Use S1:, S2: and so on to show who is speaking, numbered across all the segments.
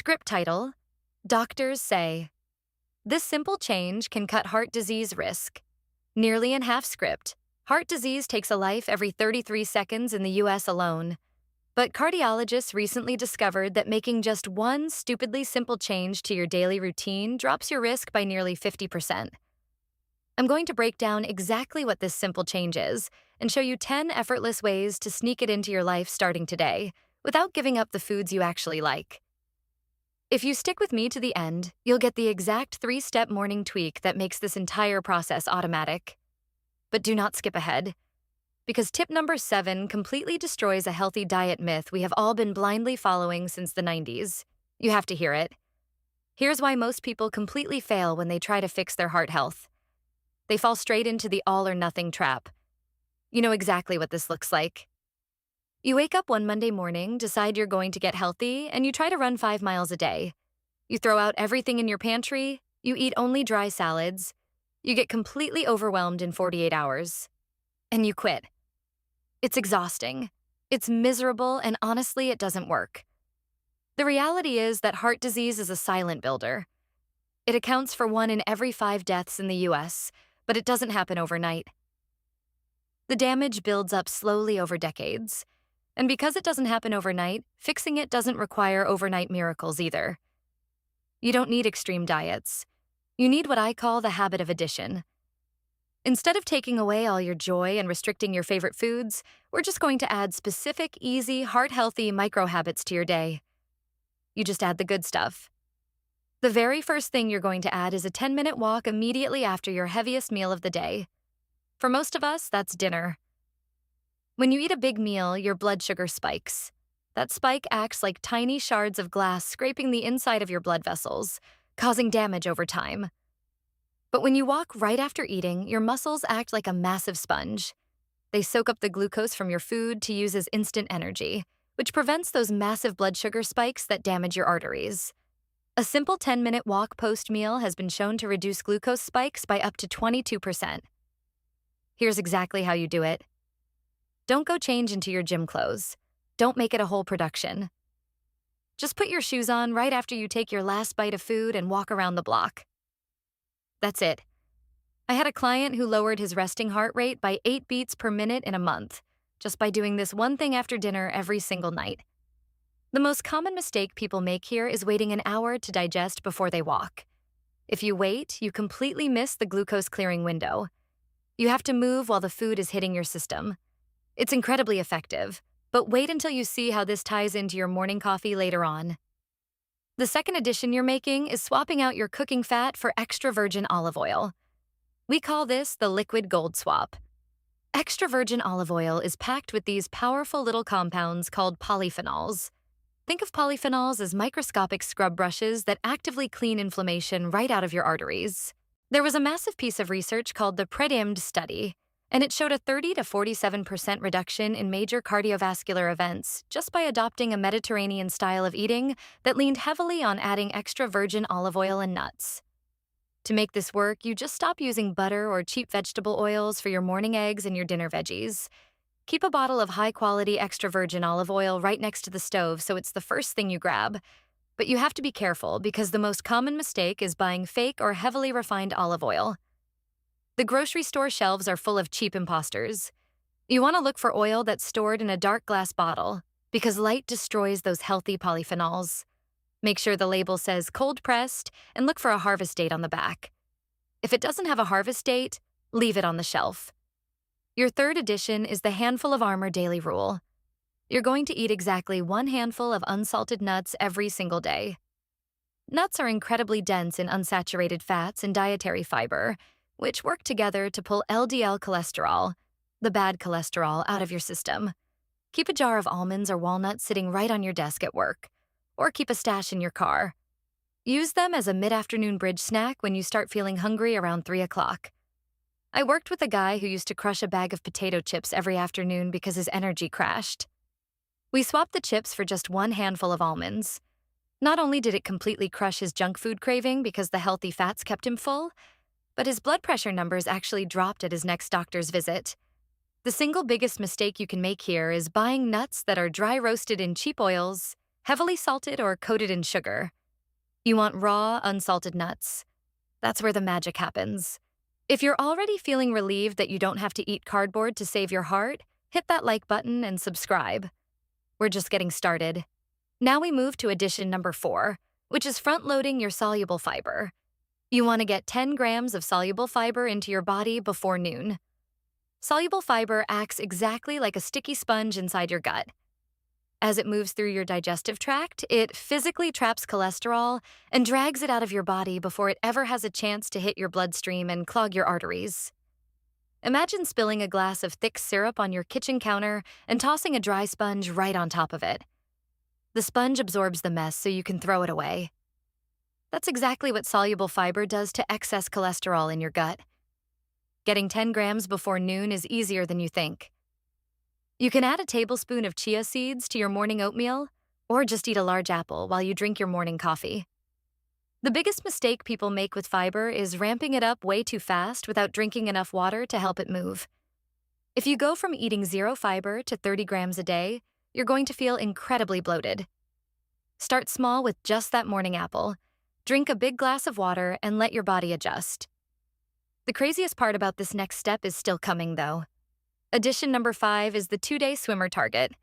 S1: Script title: Doctors say. This simple change can cut heart disease risk. Nearly in half script. Heart disease takes a life every 33 seconds in the US alone. But cardiologists recently discovered that making just one stupidly simple change to your daily routine drops your risk by nearly 50%. I'm going to break down exactly what this simple change is and show you 10 effortless ways to sneak it into your life starting today without giving up the foods you actually like. If you stick with me to the end, you'll get the exact 3-step morning tweak that makes this entire process automatic. But do not skip ahead, because tip number 7 completely destroys a healthy diet myth we have all been blindly following since the 90s. You have to hear it. Here's why most people completely fail when they try to fix their heart health. They fall straight into the all-or-nothing trap. You know exactly what this looks like. You wake up one Monday morning, decide you're going to get healthy, and you try to run 5 miles a day. You throw out everything in your pantry, you eat only dry salads, you get completely overwhelmed in 48 hours, and you quit. It's exhausting, it's miserable, and honestly, it doesn't work. The reality is that heart disease is a silent builder. It accounts for 1 in every 5 deaths in the US, but it doesn't happen overnight. The damage builds up slowly over decades. And because it doesn't happen overnight, fixing it doesn't require overnight miracles either. You don't need extreme diets. You need what I call the habit of addition. Instead of taking away all your joy and restricting your favorite foods, we're just going to add specific, easy, heart-healthy micro-habits to your day. You just add the good stuff. The very first thing you're going to add is a 10-minute walk immediately after your heaviest meal of the day. For most of us, that's dinner. When you eat a big meal, your blood sugar spikes. That spike acts like tiny shards of glass scraping the inside of your blood vessels, causing damage over time. But when you walk right after eating, your muscles act like a massive sponge. They soak up the glucose from your food to use as instant energy, which prevents those massive blood sugar spikes that damage your arteries. A simple 10-minute walk post-meal has been shown to reduce glucose spikes by up to 22%. Here's exactly how you do it. Don't go change into your gym clothes. Don't make it a whole production. Just put your shoes on right after you take your last bite of food and walk around the block. That's it. I had a client who lowered his resting heart rate by 8 beats per minute in a month, just by doing this one thing after dinner every single night. The most common mistake people make here is waiting an hour to digest before they walk. If you wait, you completely miss the glucose clearing window. You have to move while the food is hitting your system. It's incredibly effective, but wait until you see how this ties into your morning coffee later on. The second addition you're making is swapping out your cooking fat for extra virgin olive oil. We call this the liquid gold swap. Extra virgin olive oil is packed with these powerful little compounds called polyphenols. Think of polyphenols as microscopic scrub brushes that actively clean inflammation right out of your arteries. There was a massive piece of research called the PREDIMED study, and it showed a 30 to 47% reduction in major cardiovascular events just by adopting a Mediterranean style of eating that leaned heavily on adding extra virgin olive oil and nuts. To make this work, you just stop using butter or cheap vegetable oils for your morning eggs and your dinner veggies. Keep a bottle of high-quality extra virgin olive oil right next to the stove so it's the first thing you grab. But you have to be careful because the most common mistake is buying fake or heavily refined olive oil. The grocery store shelves are full of cheap imposters. You want to look for oil that's stored in a dark glass bottle because light destroys those healthy polyphenols. Make sure the label says cold-pressed and look for a harvest date on the back. If it doesn't have a harvest date, leave it on the shelf. Your third addition is the handful of armor daily rule. You're going to eat exactly 1 handful of unsalted nuts every single day. Nuts are incredibly dense in unsaturated fats and dietary fiber, which work together to pull LDL cholesterol, the bad cholesterol, out of your system. Keep a jar of almonds or walnuts sitting right on your desk at work, or keep a stash in your car. Use them as a mid-afternoon bridge snack when you start feeling hungry around 3 o'clock. I worked with a guy who used to crush a bag of potato chips every afternoon because his energy crashed. We swapped the chips for just 1 handful of almonds. Not only did it completely crush his junk food craving because the healthy fats kept him full, but his blood pressure numbers actually dropped at his next doctor's visit. The single biggest mistake you can make here is buying nuts that are dry roasted in cheap oils, heavily salted or coated in sugar. You want raw, unsalted nuts. That's where the magic happens. If you're already feeling relieved that you don't have to eat cardboard to save your heart, hit that like button and subscribe. We're just getting started. Now we move to addition number 4, which is front-loading your soluble fiber. You want to get 10 grams of soluble fiber into your body before noon. Soluble fiber acts exactly like a sticky sponge inside your gut. As it moves through your digestive tract, it physically traps cholesterol and drags it out of your body before it ever has a chance to hit your bloodstream and clog your arteries. Imagine spilling a glass of thick syrup on your kitchen counter and tossing a dry sponge right on top of it. The sponge absorbs the mess so you can throw it away. That's exactly what soluble fiber does to excess cholesterol in your gut. Getting 10 grams before noon is easier than you think. You can add a tablespoon of chia seeds to your morning oatmeal, or just eat a large apple while you drink your morning coffee. The biggest mistake people make with fiber is ramping it up way too fast without drinking enough water to help it move. If you go from eating 0 fiber to 30 grams a day, you're going to feel incredibly bloated. Start small with just that morning apple. Drink a big glass of water and let your body adjust. The craziest part about this next step is still coming, though. Addition number 5 is the 2-day swimmer target.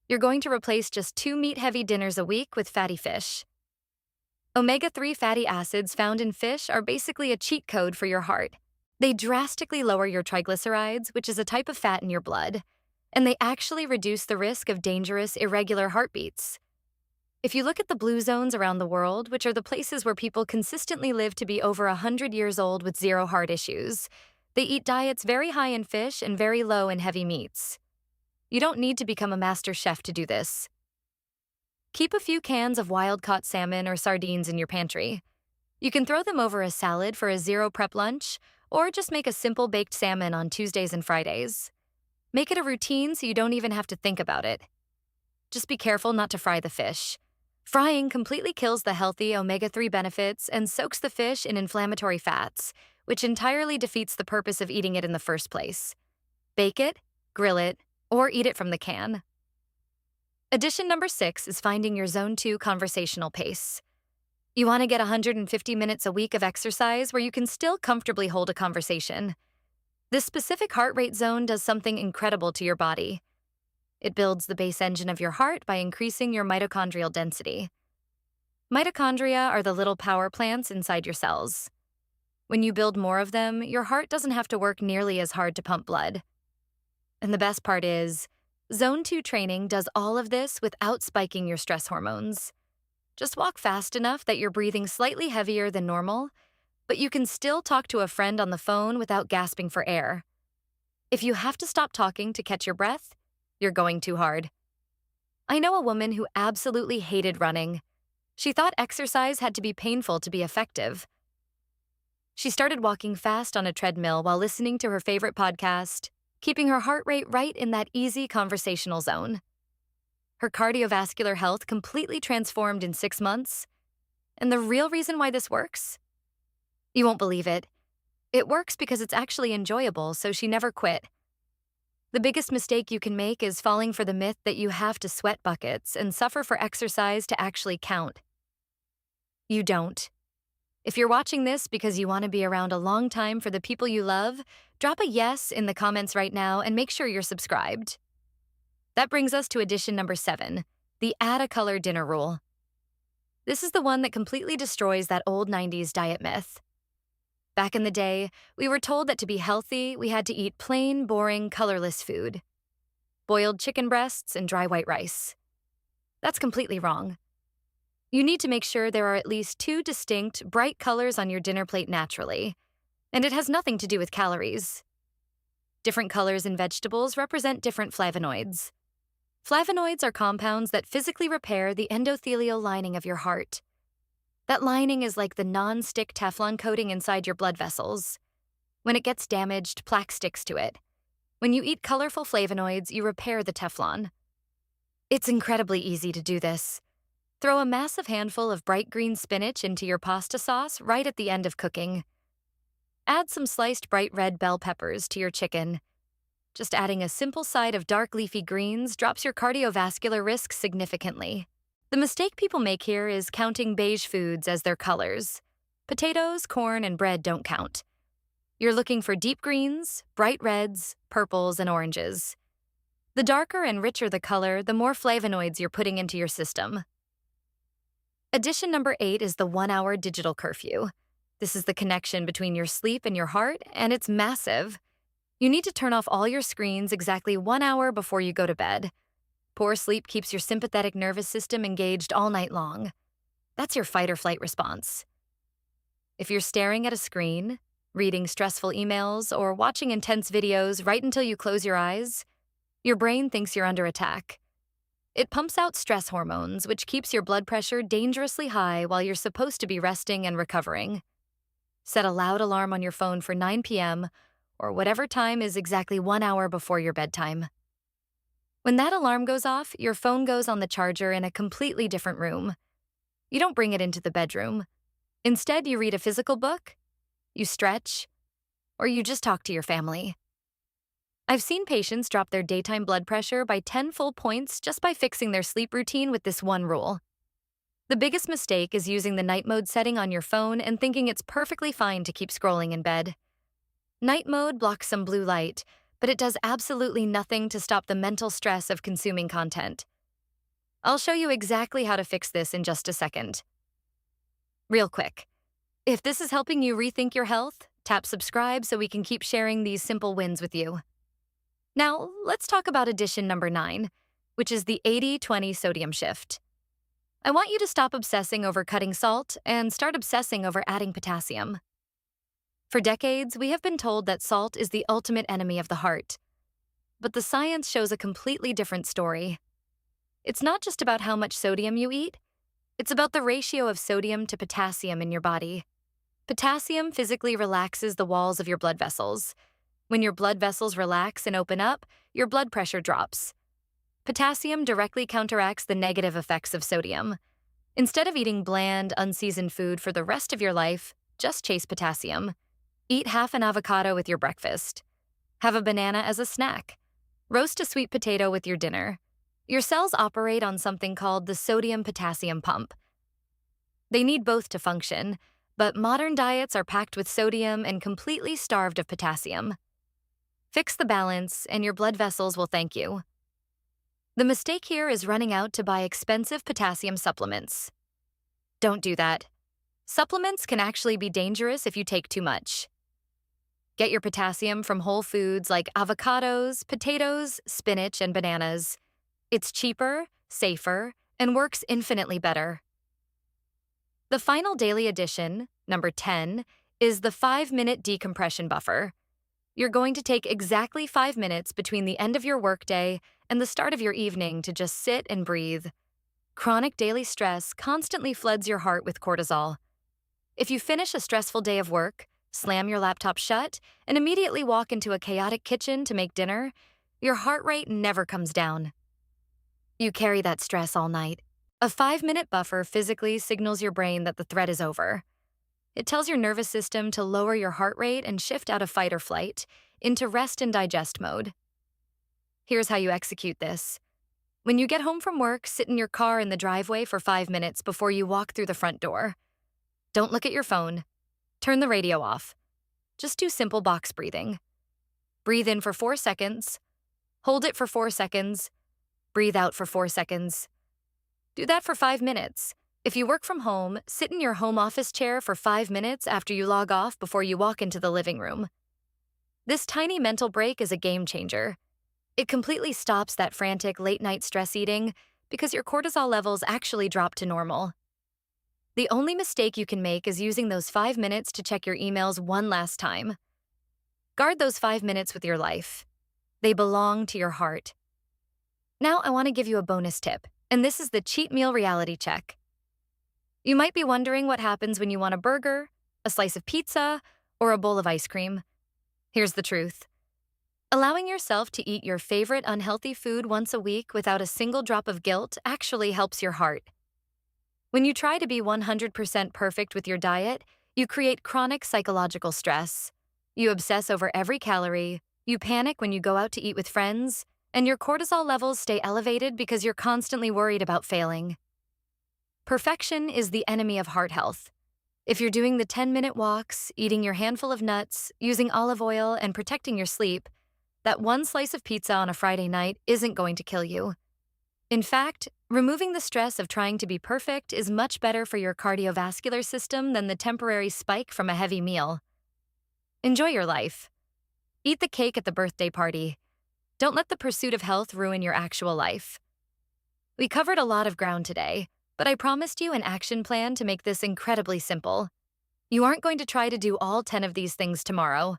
S1: You're going to replace just 2 meat-heavy dinners a week with fatty fish. Omega-3 fatty acids found in fish are basically a cheat code for your heart. They drastically lower your triglycerides, which is a type of fat in your blood, and they actually reduce the risk of dangerous, irregular heartbeats. If you look at the blue zones around the world, which are the places where people consistently live to be over 100 years old with 0 heart issues, they eat diets very high in fish and very low in heavy meats. You don't need to become a master chef to do this. Keep a few cans of wild-caught salmon or sardines in your pantry. You can throw them over a salad for a 0 prep lunch, or just make a simple baked salmon on Tuesdays and Fridays. Make it a routine so you don't even have to think about it. Just be careful not to fry the fish. Frying completely kills the healthy omega-3 benefits and soaks the fish in inflammatory fats, which entirely defeats the purpose of eating it in the first place. Bake it, grill it, or eat it from the can. Addition number 6 is finding your Zone 2 conversational pace. You want to get 150 minutes a week of exercise where you can still comfortably hold a conversation. This specific heart rate zone does something incredible to your body. It builds the base engine of your heart by increasing your mitochondrial density. Mitochondria are the little power plants inside your cells. When you build more of them, your heart doesn't have to work nearly as hard to pump blood. And the best part is, Zone 2 training does all of this without spiking your stress hormones. Just walk fast enough that you're breathing slightly heavier than normal, but you can still talk to a friend on the phone without gasping for air. If you have to stop talking to catch your breath, you're going too hard. I know a woman who absolutely hated running. She thought exercise had to be painful to be effective. She started walking fast on a treadmill while listening to her favorite podcast, keeping her heart rate right in that easy conversational zone. Her cardiovascular health completely transformed in 6 months. And the real reason why this works? You won't believe it. It works because it's actually enjoyable, so she never quit. The biggest mistake you can make is falling for the myth that you have to sweat buckets and suffer for exercise to actually count. You don't. If you're watching this because you want to be around a long time for the people you love, drop a yes in the comments right now and make sure you're subscribed. That brings us to addition number 7, the add a color dinner rule. This is the one that completely destroys that old 90s diet myth. Back in the day, we were told that to be healthy, we had to eat plain, boring, colorless food. Boiled chicken breasts and dry white rice. That's completely wrong. You need to make sure there are at least 2 distinct, bright colors on your dinner plate naturally, and it has nothing to do with calories. Different colors in vegetables represent different flavonoids. Flavonoids are compounds that physically repair the endothelial lining of your heart. That lining is like the non-stick Teflon coating inside your blood vessels. When it gets damaged, plaque sticks to it. When you eat colorful flavonoids, you repair the Teflon. It's incredibly easy to do this. Throw a massive handful of bright green spinach into your pasta sauce right at the end of cooking. Add some sliced bright red bell peppers to your chicken. Just adding a simple side of dark leafy greens drops your cardiovascular risk significantly. The mistake people make here is counting beige foods as their colors. Potatoes, corn, and bread don't count. You're looking for deep greens, bright reds, purples, and oranges. The darker and richer the color, the more flavonoids you're putting into your system. Addition number 8 is the 1-hour digital curfew. This is the connection between your sleep and your heart, and it's massive. You need to turn off all your screens exactly 1 hour before you go to bed. Poor sleep keeps your sympathetic nervous system engaged all night long. That's your fight or flight response. If you're staring at a screen, reading stressful emails, or watching intense videos right until you close your eyes, your brain thinks you're under attack. It pumps out stress hormones, which keeps your blood pressure dangerously high while you're supposed to be resting and recovering. Set a loud alarm on your phone for 9 p.m. or whatever time is exactly 1 hour before your bedtime. When that alarm goes off, your phone goes on the charger in a completely different room. You don't bring it into the bedroom. Instead, you read a physical book, you stretch, or you just talk to your family. I've seen patients drop their daytime blood pressure by 10 full points just by fixing their sleep routine with this one rule. The biggest mistake is using the night mode setting on your phone and thinking it's perfectly fine to keep scrolling in bed. Night mode blocks some blue light, but it does absolutely nothing to stop the mental stress of consuming content. I'll show you exactly how to fix this in just a second. Real quick, if this is helping you rethink your health, tap subscribe so we can keep sharing these simple wins with you. Now, let's talk about addition number 9, which is the 80-20 sodium shift. I want you to stop obsessing over cutting salt and start obsessing over adding potassium. For decades, we have been told that salt is the ultimate enemy of the heart. But the science shows a completely different story. It's not just about how much sodium you eat, it's about the ratio of sodium to potassium in your body. Potassium physically relaxes the walls of your blood vessels. When your blood vessels relax and open up, your blood pressure drops. Potassium directly counteracts the negative effects of sodium. Instead of eating bland, unseasoned food for the rest of your life, just chase potassium. Eat half an avocado with your breakfast. Have a banana as a snack. Roast a sweet potato with your dinner. Your cells operate on something called the sodium-potassium pump. They need both to function, but modern diets are packed with sodium and completely starved of potassium. Fix the balance, and your blood vessels will thank you. The mistake here is running out to buy expensive potassium supplements. Don't do that. Supplements can actually be dangerous if you take too much. Get your potassium from whole foods like avocados, potatoes, spinach, and bananas. It's cheaper, safer, and works infinitely better. The final daily addition, number 10, is the 5-minute decompression buffer. You're going to take exactly 5 minutes between the end of your workday and the start of your evening to just sit and breathe. Chronic daily stress constantly floods your heart with cortisol. If you finish a stressful day of work, slam your laptop shut, and immediately walk into a chaotic kitchen to make dinner, your heart rate never comes down. You carry that stress all night. A 5-minute buffer physically signals your brain that the threat is over. It tells your nervous system to lower your heart rate and shift out of fight or flight into rest and digest mode. Here's how you execute this. When you get home from work, sit in your car in the driveway for 5 minutes before you walk through the front door. Don't look at your phone. Turn the radio off. Just do simple box breathing. Breathe in for 4 seconds. Hold it for 4 seconds. Breathe out for 4 seconds. Do that for 5 minutes. If you work from home, sit in your home office chair for 5 minutes after you log off before you walk into the living room. This tiny mental break is a game changer. It completely stops that frantic late-night stress eating because your cortisol levels actually drop to normal. The only mistake you can make is using those 5 minutes to check your emails one last time. Guard those 5 minutes with your life. They belong to your heart. Now I want to give you a bonus tip, and this is the cheat meal reality check. You might be wondering what happens when you want a burger, a slice of pizza, or a bowl of ice cream. Here's the truth. Allowing yourself to eat your favorite unhealthy food once a week without a single drop of guilt actually helps your heart. When you try to be 100% perfect with your diet, you create chronic psychological stress. You obsess over every calorie, you panic when you go out to eat with friends, and your cortisol levels stay elevated because you're constantly worried about failing. Perfection is the enemy of heart health. If you're doing the 10-minute walks, eating your handful of nuts, using olive oil, and protecting your sleep, that one slice of pizza on a Friday night isn't going to kill you. In fact, removing the stress of trying to be perfect is much better for your cardiovascular system than the temporary spike from a heavy meal. Enjoy your life. Eat the cake at the birthday party. Don't let the pursuit of health ruin your actual life. We covered a lot of ground today, but I promised you an action plan to make this incredibly simple. You aren't going to try to do all 10 of these things tomorrow.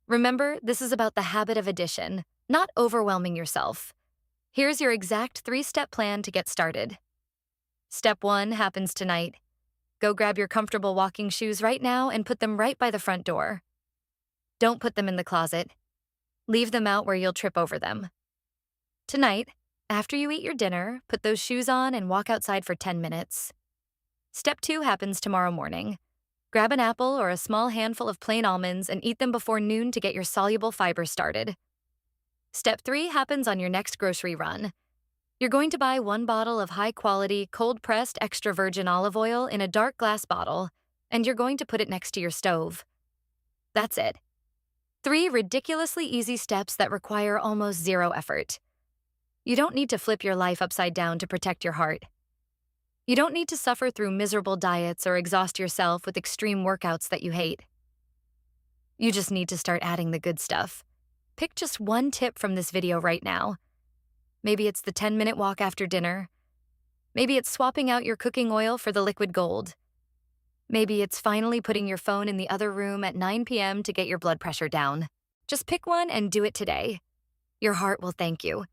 S1: Remember, this is about the habit of addition, not overwhelming yourself. Here's your exact 3-step plan to get started. Step 1 happens tonight. Go grab your comfortable walking shoes right now and put them right by the front door. Don't put them in the closet. Leave them out where you'll trip over them. Tonight, after you eat your dinner, put those shoes on and walk outside for 10 minutes. Step 2 happens tomorrow morning. Grab an apple or a small handful of plain almonds and eat them before noon to get your soluble fiber started. Step 3 happens on your next grocery run. You're going to buy 1 bottle of high-quality, cold-pressed extra virgin olive oil in a dark glass bottle, and you're going to put it next to your stove. That's it. 3 ridiculously easy steps that require almost zero effort. You don't need to flip your life upside down to protect your heart. You don't need to suffer through miserable diets or exhaust yourself with extreme workouts that you hate. You just need to start adding the good stuff. Pick just one tip from this video right now. Maybe it's the 10-minute walk after dinner. Maybe it's swapping out your cooking oil for the liquid gold. Maybe it's finally putting your phone in the other room at 9 p.m. to get your blood pressure down. Just pick one and do it today. Your heart will thank you.